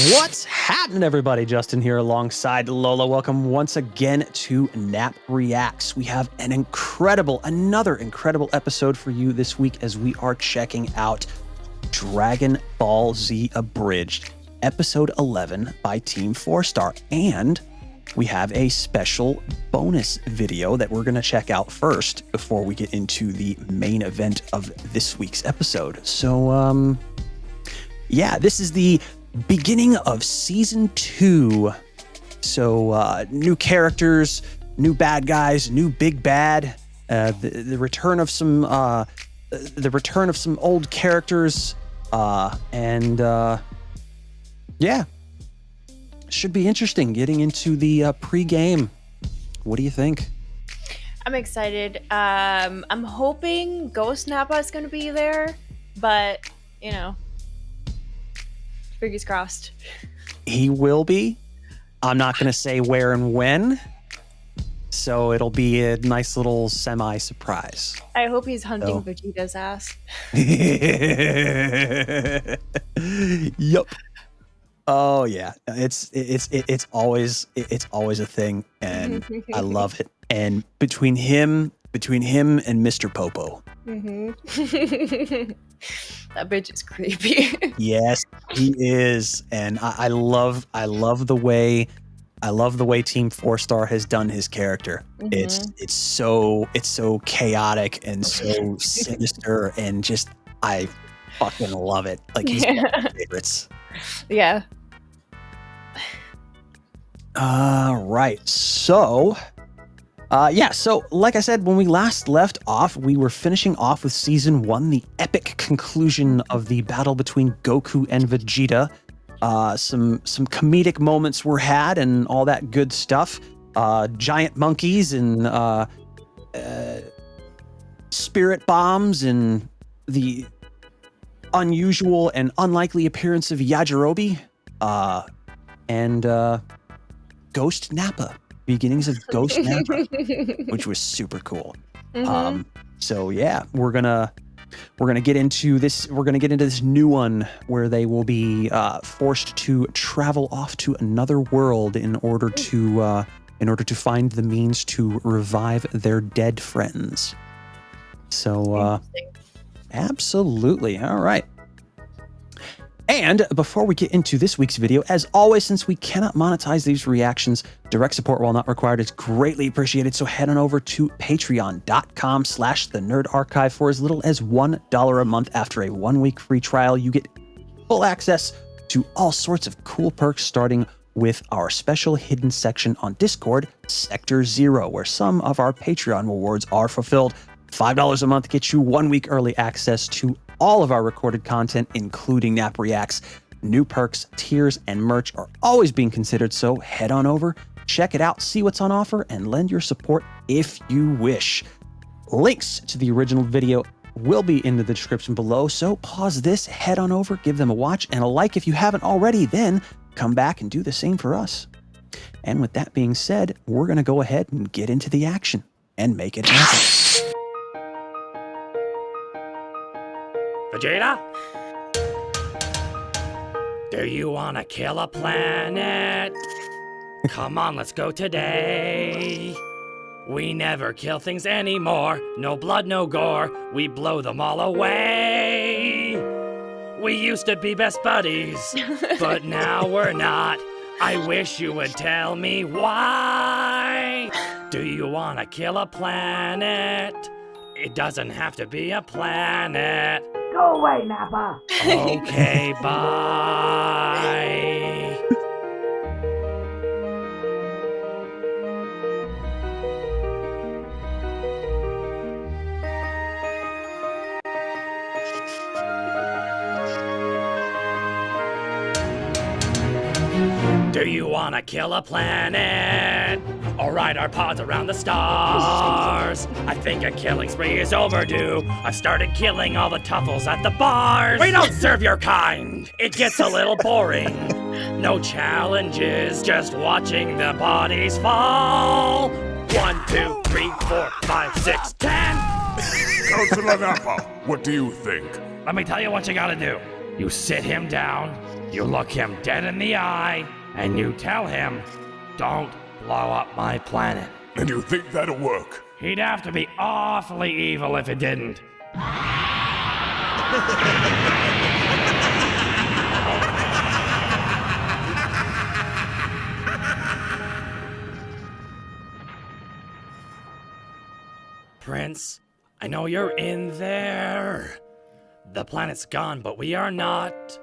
What's happening, everybody? Justin here alongside Lola. Welcome once again to Nap Reacts. We have another incredible episode for you this week as we are checking out Dragon Ball Z Abridged, episode 11 by Team 4-Star. And we have a special bonus video that we're going to check out first before we get into the main event of this week's episode. So, yeah, this is the beginning of season 2. So new characters, new bad guys, new big bad, the return of some old characters, and yeah, should be interesting getting into the pregame. What do you think? I'm excited. I'm hoping Ghost Nappa is going to be there, but you know, fingers crossed. He will be. I'm not going to say where and when, so it'll be a nice little semi-surprise. I hope he's hunting Vegeta's ass. Yup. Oh yeah, it's always a thing, and I love it. And between him and Mr. Popo. That bitch is creepy. Yes, he is, and I love the way Team 4-Star has done his character. It's so chaotic and so sinister, and just I fucking love it. Like, he's one of my favorites. Yeah. Right. So, so like I said, when we last left off, we were finishing off with season 1, the epic conclusion of the battle between Goku and Vegeta. Some comedic moments were had and all that good stuff. Giant monkeys and spirit bombs and the unusual and unlikely appearance of Yajirobe, and Ghost Nappa. Beginnings of Ghost Nappa, which was super cool. So yeah, we're gonna get into this. We're gonna get into this new one where they will be forced to travel off to another world in order to find the means to revive their dead friends. So absolutely. All right. And before we get into this week's video, as always, since we cannot monetize these reactions, direct support, while not required, is greatly appreciated. So head on over to patreon.com/thenerdarchive for as little as $1 a month. After a 1-week free trial, you get full access to all sorts of cool perks, starting with our special hidden section on Discord, Sector 0, where some of our Patreon rewards are fulfilled. $5 a month gets you 1 week early access to all of our recorded content, including Nap Reacts. New perks, tiers, and merch are always being considered, so head on over, check it out, see what's on offer, and lend your support if you wish. Links to the original video will be in the description below, so pause this, head on over, give them a watch, and a like if you haven't already, then come back and do the same for us. And with that being said, we're going to go ahead and get into the action and make it happen. Vegeta? Do you wanna kill a planet? Come on, let's go today. We never kill things anymore. No blood, no gore. We blow them all away. We used to be best buddies, but now we're not. I wish you would tell me why. Do you wanna kill a planet? It doesn't have to be a planet. Go away, Nappa! Okay, bye. Do you wanna kill a planet? Or ride our pods around the stars? I think a killing spree is overdue. I've started killing all the tuffles at the bars. We don't serve your kind. It gets a little boring. No challenges, just watching the bodies fall. 1, 2, 3, 4, 5, 6, 10. Councilor Nappa, what do you think? Let me tell you what you gotta do. You sit him down, you look him dead in the eye, and you tell him, don't blow up my planet. And you think that'll work? He'd have to be awfully evil if it didn't. Prince, I know you're in there. The planet's gone, but we are not.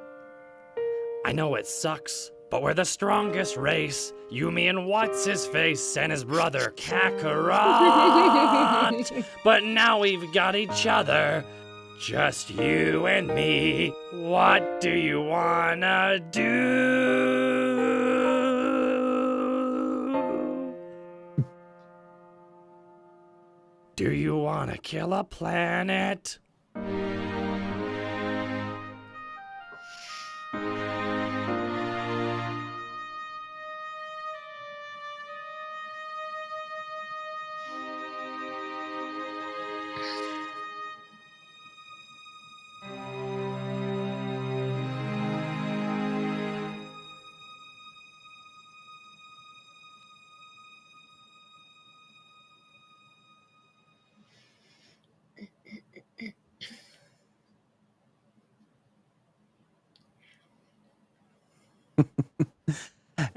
I know it sucks, but we're the strongest race. You, me, and what's-his-face and his brother Kakarot. But now we've got each other. Just you and me. What do you wanna do? Do you wanna kill a planet?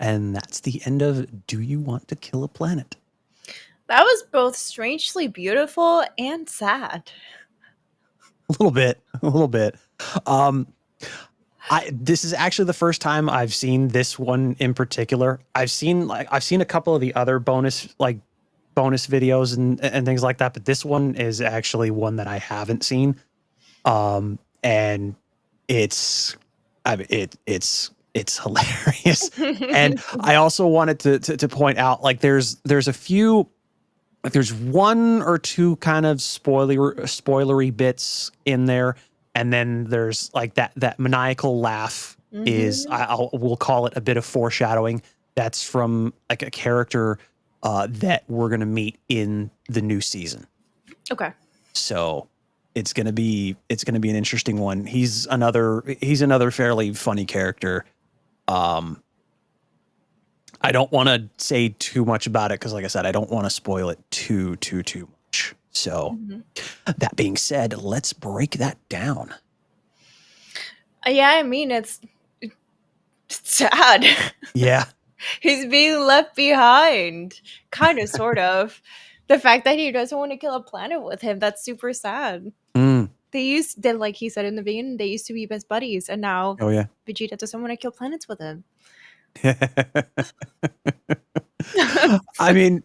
And that's the end of Do You Want to Kill a Planet? That was both strangely beautiful and sad. A little bit. This is actually the first time I've seen this one in particular. I've seen a couple of the other bonus videos and things like that, but this one is actually one that I haven't seen. And it's hilarious. And I also wanted to point out, like, there's a few, like, there's one or two kind of spoilery bits in there, and then there's like that maniacal laugh is we'll call it a bit of foreshadowing. That's from like a character that we're gonna meet in the new season. Okay. So it's gonna be an interesting one. He's another fairly funny character. I don't want to say too much about it because, like I said, I don't want to spoil it too much. So that being said, let's break that down. Yeah, I mean, it's sad. Yeah. He's being left behind. Kind of, sort of. The fact that he doesn't want to kill a planet with him, that's super sad. They like he said in the beginning, they used to be best buddies, and now Vegeta doesn't want to kill planets with him. I mean,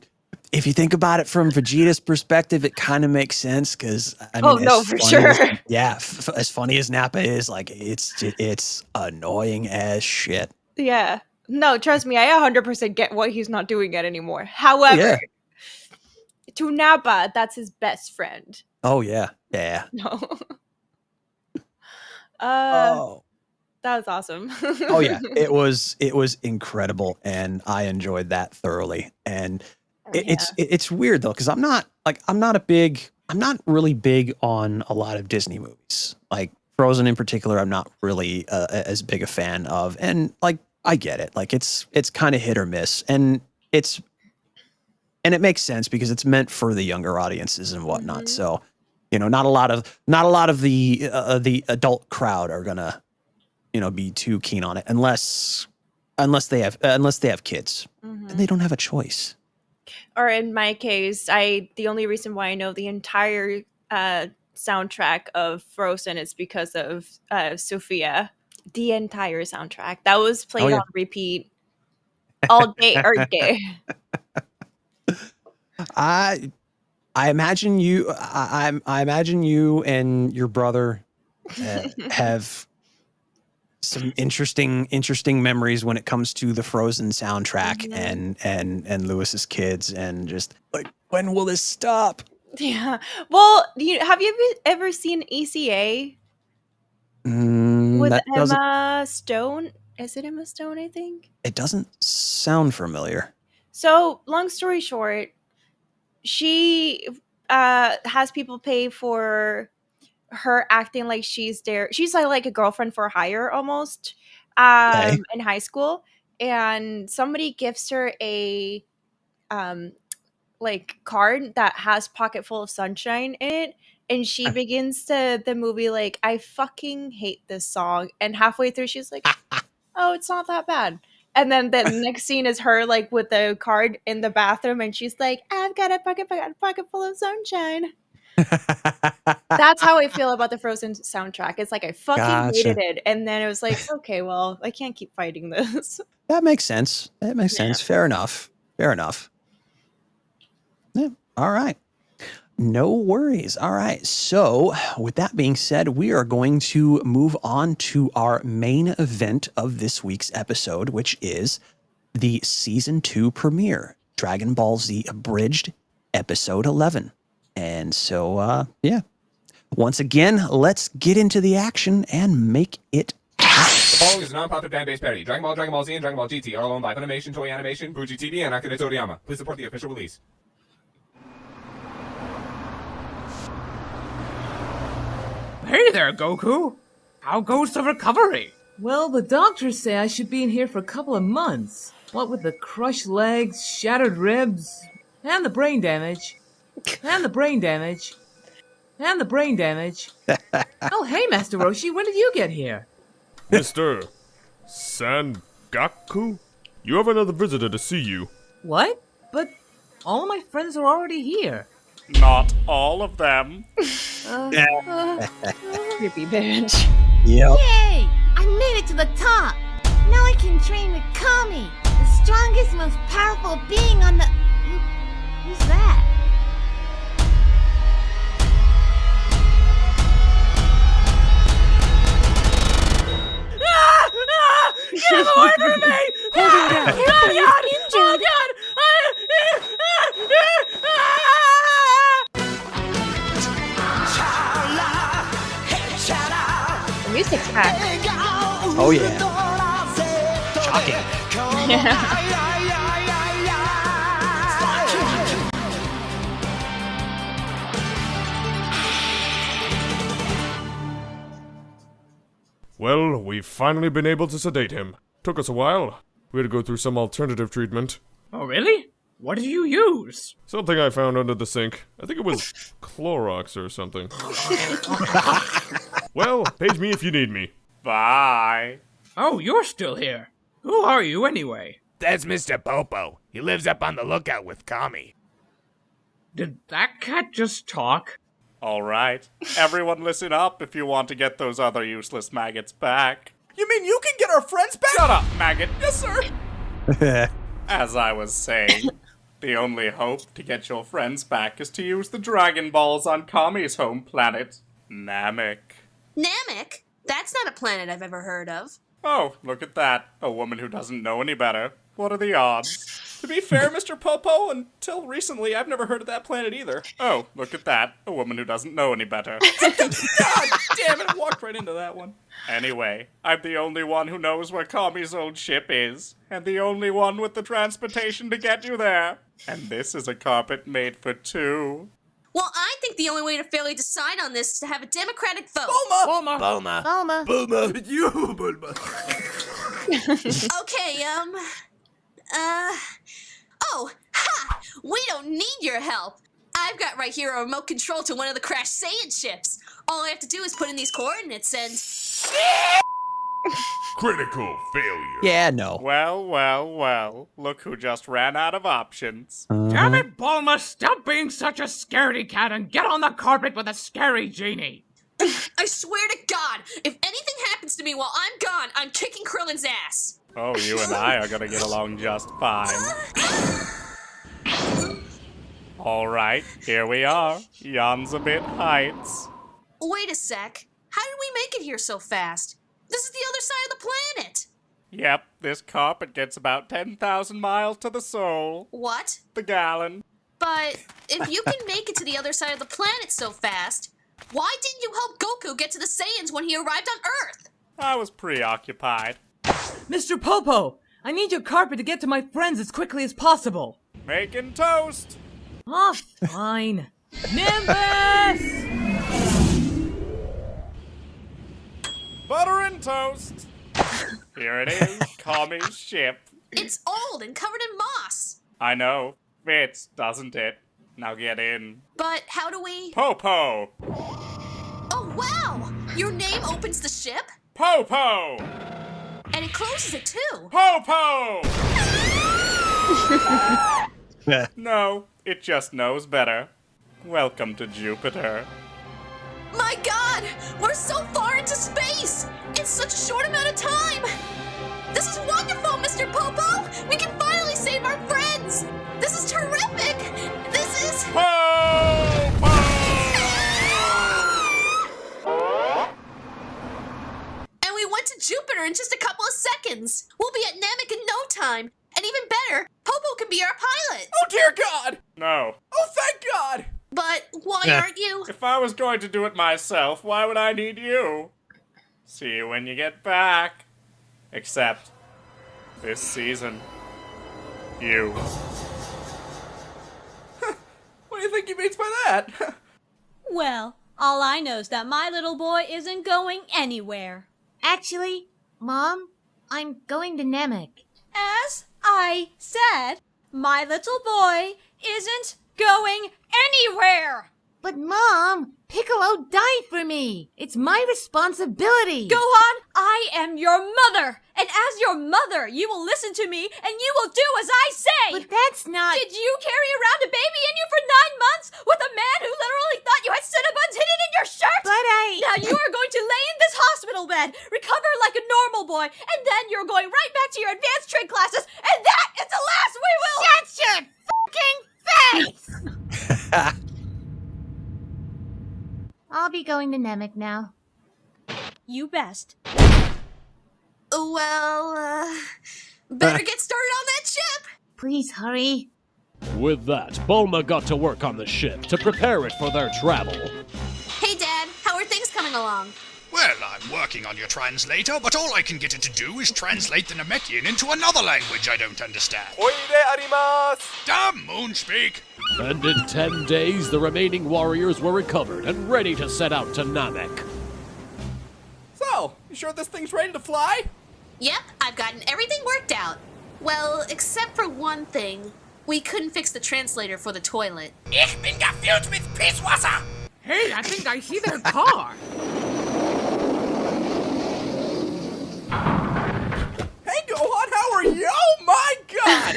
if you think about it from Vegeta's perspective, it kind of makes sense because I mean, for sure. As funny as Nappa is, like, it's annoying as shit. Yeah. No, trust me, I 100% get why he's not doing it anymore. However, to Nappa, that's his best friend. Oh yeah. No. That was awesome. Oh yeah, it was incredible, and I enjoyed that thoroughly. And it's weird though, because I'm not really big on a lot of Disney movies. Like Frozen in particular, I'm not really as big a fan of. And like, I get it. Like it's kind of hit or miss, and it makes sense because it's meant for the younger audiences and whatnot. So, you know, not a lot of the adult crowd are gonna, you know, be too keen on it unless they have kids, and they don't have a choice. Or in my case, the only reason why I know the entire soundtrack of Frozen is because of Sophia. The entire soundtrack that was played on repeat all day, every day. I imagine you. I imagine you and your brother have some interesting memories when it comes to the Frozen soundtrack and Lewis's kids, and just like, when will this stop? Yeah. Well, have you ever seen ECA with Emma Stone? Is it Emma Stone? I think it doesn't sound familiar. So, long story short, she has people pay for her acting like she's there. She's like a girlfriend for hire almost Okay. in high school, and somebody gives her a like card that has pocket full of sunshine in it, and she begins the movie like, I fucking hate this song, and halfway through she's like, oh, it's not that bad. And then the next scene is her like with the card in the bathroom, and she's like, I've got a pocket full of sunshine. That's how I feel about the Frozen soundtrack. It's like I fucking hated it, and then it was like, okay, well, I can't keep fighting this. That makes sense. That makes sense. Fair enough. Fair enough. Yeah. All right. No worries. All right. So, with that being said, we are going to move on to our main event of this week's episode, which is the season 2 premiere, Dragon Ball Z Abridged, episode 11. And so, yeah. Once again, let's get into the action and make it happen. The following is a non-profit fan-based parody. Dragon Ball Z, and Dragon Ball GT are all owned by Funimation, Toei Animation, Fuji TV, and Akira Toriyama. Please support the official release. Hey there, Goku! How goes the recovery? Well, the doctors say I should be in here for a couple of months. What with the crushed legs, shattered ribs, and the brain damage. And the brain damage. And the brain damage. Oh, hey, Master Roshi, when did you get here? Mr. Sangaku? You have another visitor to see you. What? But all my friends are already here. Not all of them. Creepy bitch. Yep. Yay! I made it to the top! Now I can train with Kami, the strongest, most powerful being on the... Who's that? Get away from me! Hold him down. Careful, you're not injured! The music's back. Oh, yeah. Shocking. Well, we've finally been able to sedate him. Took us a while. We had to go through some alternative treatment. Oh, really? What did you use? Something I found under the sink. I think it was Clorox or something. Well, page me if you need me. Bye. Oh, you're still here. Who are you, anyway? That's Mr. Popo. He lives up on the lookout with Kami. Did that cat just talk? Alright. Everyone listen up if you want to get those other useless maggots back. You mean you can get our friends back? Shut up, maggot. Yes, sir. As I was saying, the only hope to get your friends back is to use the Dragon Balls on Kami's home planet, Namek. Namek? That's not a planet I've ever heard of. Oh, look at that. A woman who doesn't know any better. What are the odds? To be fair, Mr. Popo, until recently, I've never heard of that planet either. Oh, look at that. A woman who doesn't know any better. God damn it, I walked right into that one. Anyway, I'm the only one who knows where Kami's old ship is, and the only one with the transportation to get you there. And this is a carpet made for two. Well, I think the only way to fairly decide on this is to have a democratic vote. Bulma. Bulma. You, Bulma. Okay, Oh, ha! We don't need your help. I've got right here a remote control to one of the crashed Saiyan ships. All I have to do is put in these coordinates and... Critical failure. Yeah, no. Well. Look who just ran out of options. Damn it, Bulma, stop being such a scaredy cat and get on the carpet with a scary genie. I swear to God, if anything happens to me while I'm gone, I'm kicking Krillin's ass. Oh, you and I are gonna get along just fine. Alright, here we are. Yanzabit Heights. Wait a sec. How did we make it here so fast? This is the other side of the planet. Yep, this carpet gets about 10,000 miles to the soul. What? The gallon. But if you can make it to the other side of the planet so fast, why didn't you help Goku get to the Saiyans when he arrived on Earth? I was preoccupied. Mr. Popo, I need your carpet to get to my friends as quickly as possible. Making toast. Ah, fine. Nimbus! butter and toast. Here it is, Kami's ship. It's old and covered in moss. I know. Fits, doesn't it? Now get in. But how do we... Popo! Oh, wow! Your name opens the ship? Popo! And it closes it, too. Popo! No, it just knows better. Welcome to Jupiter. My God! We're so far into space! In such a short amount of time! This is wonderful, Mr. Popo! We can finally save our friends! This is terrific! This is... Popo! And we went to Jupiter in just a couple of seconds! We'll be at Namek in no time! And even better, Popo can be our pilot! Oh, dear God! No. Oh, thank God! But why aren't you? If I was going to do it myself, why would I need you? See you when you get back. Except this season. You. What do you think he means by that? Well, all I know is that my little boy isn't going anywhere. Actually, Mom, I'm going to Namek. As I said, my little boy isn't going anywhere. But Mom, Piccolo died for me. It's my responsibility. Gohan, I am your mother. And as your mother, you will listen to me and you will do as I say. But that's not... Did you carry around a baby in you for 9 months with a man who literally thought you had Cinnabons hidden in your shirt? But Now you are going to lay in this hospital bed, recover like a normal boy, and then you're going right back to your advanced trig classes, and that is the last we will... Shut your fucking face! I'll be going to Namek now. You best. Well, better get started on that ship! Please hurry. With that, Bulma got to work on the ship to prepare it for their travel. Hey, Dad, how are things coming along? Well, I'm working on your translator, but all I can get it to do is translate the Namekian into another language I don't understand. Oide arimasu! Damn Moonspeak! And in 10 days, the remaining warriors were recovered and ready to set out to Namek. So, you sure this thing's ready to fly? Yep, I've gotten everything worked out. Well, except for one thing. We couldn't fix the translator for the toilet. Ich bin gefüllt mit Pisswasser! Hey, I think I see their car. Hey, Gohan, how are you? Oh, my God!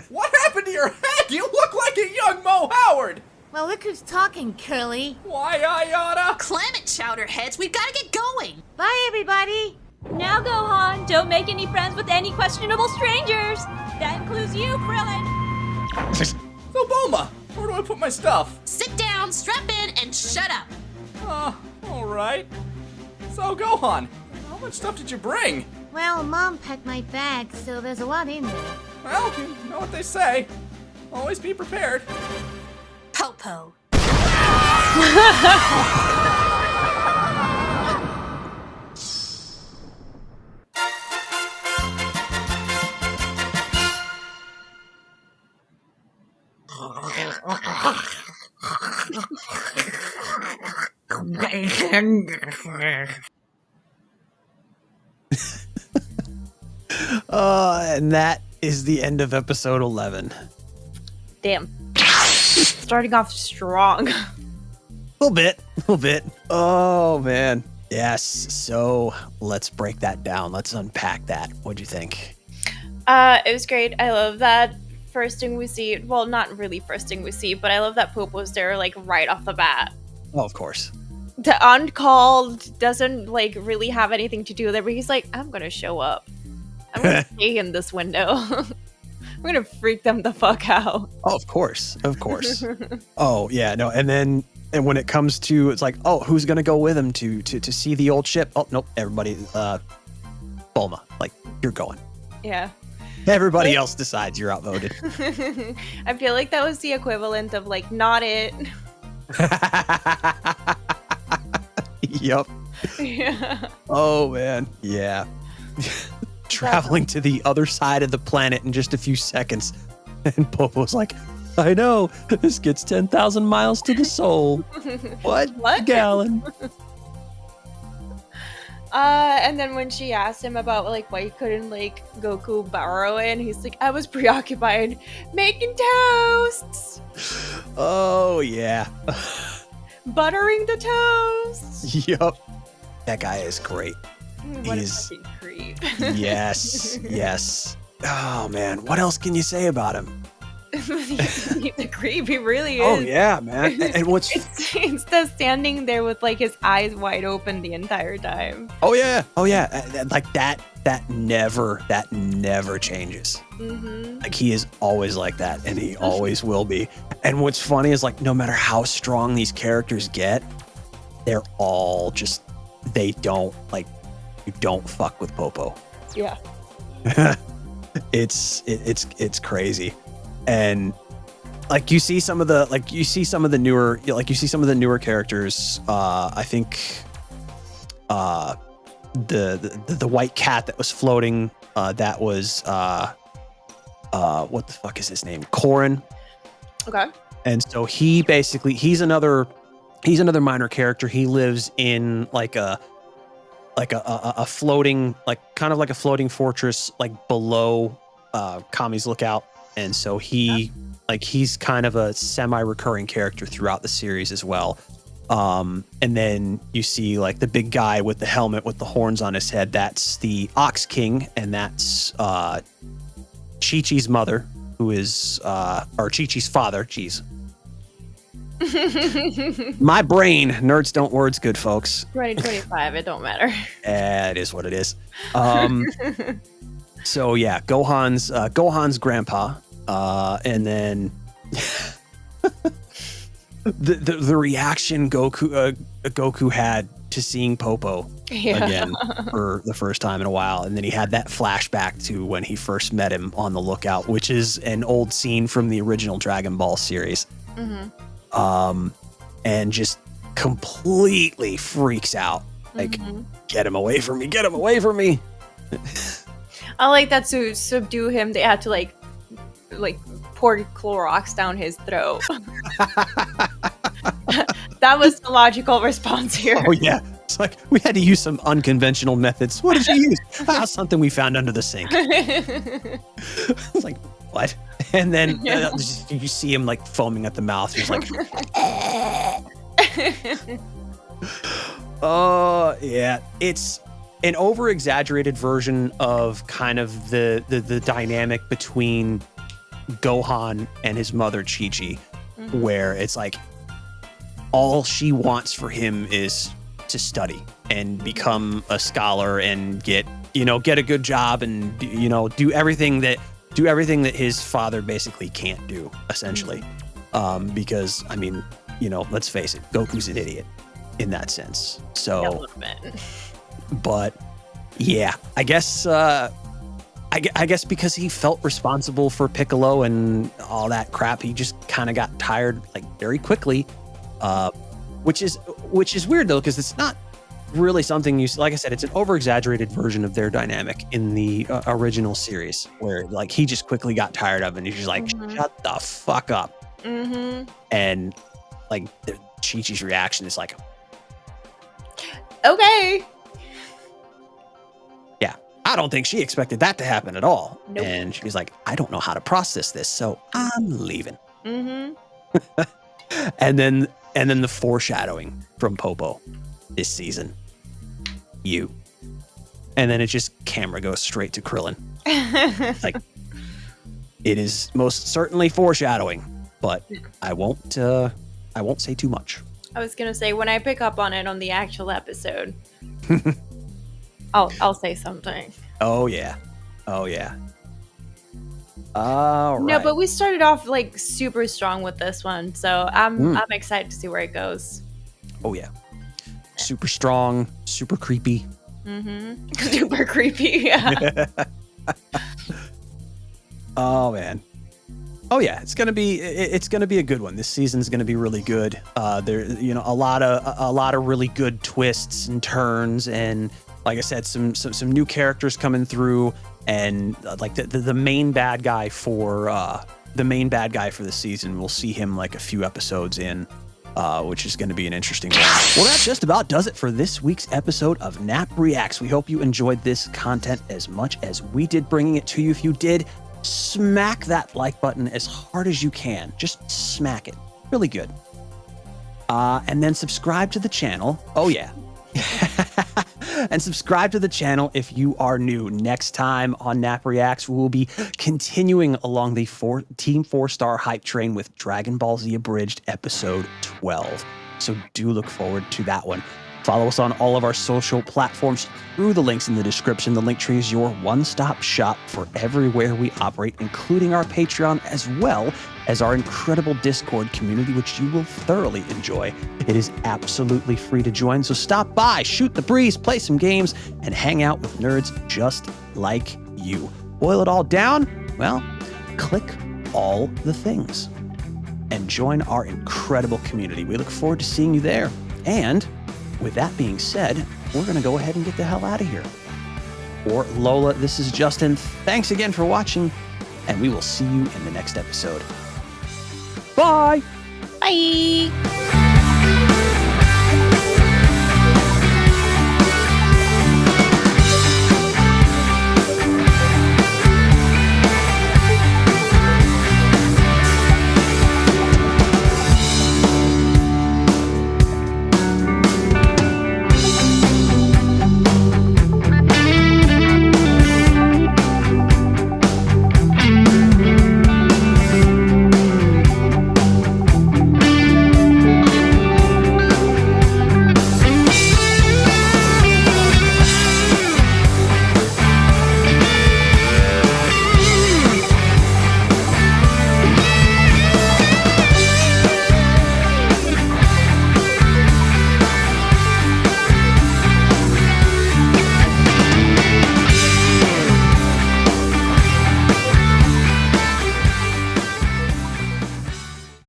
What happened to your head? You look like a young Mo Howard! Well, look who's talking, Curly. Why, Ayana? Clam it, chowderheads. We've got to get going. Bye, everybody. Now, Gohan, don't make any friends with any questionable strangers. That includes you, Krillin. So, Bulma, where do I put my stuff? Sit down, strap in, and shut up. All right. So, Gohan, how much stuff did you bring? Well, Mom packed my bag, so there's a lot in there. Well, you know what they say. Always be prepared. Popo. And that is the end of episode 11. Damn. Starting off strong. A little bit. Oh, man. Yes, so let's break that down. Let's unpack that. What'd you think? It was great. I love that first thing we see. Well, not really first thing we see, but I love that Popo's there, like, right off the bat. Oh, of course. The uncalled doesn't, like, really have anything to do there, but he's like, I'm gonna show up. I'm gonna stay in this window. I'm gonna freak them the fuck out. Oh, of course. Oh, yeah, no, and when it comes to, it's like, oh, who's gonna go with him to see the old ship? Oh, nope, everybody, Bulma, like, you're going. Yeah. Everybody else decides you're outvoted. I feel like that was the equivalent of, like, not it. Yup. Yeah. Oh, man. Yeah. Traveling to the other side of the planet in just a few seconds. And Popo's like, I know, this gets 10,000 miles to the soul. What? What? Gallon. And then when she asked him about like why he couldn't like Goku borrow it, and he's like, I was preoccupied making toasts. Oh yeah. Buttering the toast. Yup. That guy is great. What He's a fucking creep. yes, yes. Oh man, what else can you say about him? He's a creep. He really is. Oh yeah, man. And what's it's the standing there with like his eyes wide open the entire time. oh yeah, like that never changes. Mm-hmm. Like he is always like that, and he always will be. And what's funny is like no matter how strong these characters get, they're all just you don't fuck with Popo. Yeah. It's crazy. And like you see some of the newer characters. I think the white cat that was floating, that was what the fuck is his name? Korin. Okay. And so he's another minor character. He lives in like a floating, like kind of like a floating fortress, like below Kami's Lookout. And so he's kind of a semi-recurring character throughout the series as well. And then you see like the big guy with the helmet with the horns on his head. That's the Ox King, and that's Chi-Chi's mother, who is or Chi-Chi's father. Jeez. My brain, nerds don't words good, folks. 2025, it don't matter. It is what it is. So yeah, Gohan's grandpa, and then the reaction Goku had to seeing Popo again for the first time in a while, and then he had that flashback to when he first met him on the Lookout, which is an old scene from the original Dragon Ball series. Mm-hmm. And just completely freaks out. Like, get him away from me, get him away from me. I like that to subdue him, they had to like pour Clorox down his throat. That was the logical response here. Oh yeah. It's like, we had to use some unconventional methods. What did you use? Something we found under the sink. It's like, what? And then you see him like foaming at the mouth. He's like, oh yeah. It's an over-exaggerated version of kind of the dynamic between Gohan and his mother Chi-Chi, where it's like all she wants for him is to study and become a scholar and get a good job and do everything that his father basically can't do, essentially. Because I mean, let's face it, Goku's an idiot in that sense. So a little bit. But yeah, I guess because he felt responsible for Piccolo and all that crap, he just kind of got tired like very quickly. Which is weird though, because it's not really something like I said, it's an over-exaggerated version of their dynamic in the original series, where like he just quickly got tired of it and he's just like, shut the fuck up. And like Chi-Chi's reaction is like, okay. Yeah, I don't think she expected that to happen at all. Nope. And she's like, I don't know how to process this, so I'm leaving. And then the foreshadowing from Popo this season. And then it just camera goes straight to Krillin. Like, it is most certainly foreshadowing, but I won't say too much. I was gonna say, when I pick up on it on the actual episode, I'll say something. Oh yeah. All right. No, but we started off like super strong with this one, so I'm excited to see where it goes. Oh yeah. Super strong, super creepy. Super creepy, yeah. Oh man. Oh yeah, it's gonna be a good one. This season's gonna be really good. There, a lot of really good twists and turns, and like I said, some new characters coming through, and like the main bad guy for the season, we'll see him like a few episodes in. which is going to be an interesting one. Well, that just about does it for this week's episode of Nap Reacts. We hope you enjoyed this content as much as we did bringing it to you. If you did, smack that like button as hard as you can. Just smack it. Really good. And then subscribe to the channel. Oh, yeah. And subscribe to the channel if you are new. Next time on Nap Reacts, we will be continuing along the Team 4-Star hype train with Dragon Ball Z Abridged Episode 12. So do look forward to that one. Follow us on all of our social platforms through the links in the description. The Linktree is your one-stop shop for everywhere we operate, including our Patreon, as well as our incredible Discord community, which you will thoroughly enjoy. It is absolutely free to join, so stop by, shoot the breeze, play some games, and hang out with nerds just like you. Boil it all down? Well, click all the things and join our incredible community. We look forward to seeing you there. And with that being said, we're going to go ahead and get the hell out of here. For Lola, this is Justin. Thanks again for watching, and we will see you in the next episode. Bye! Bye!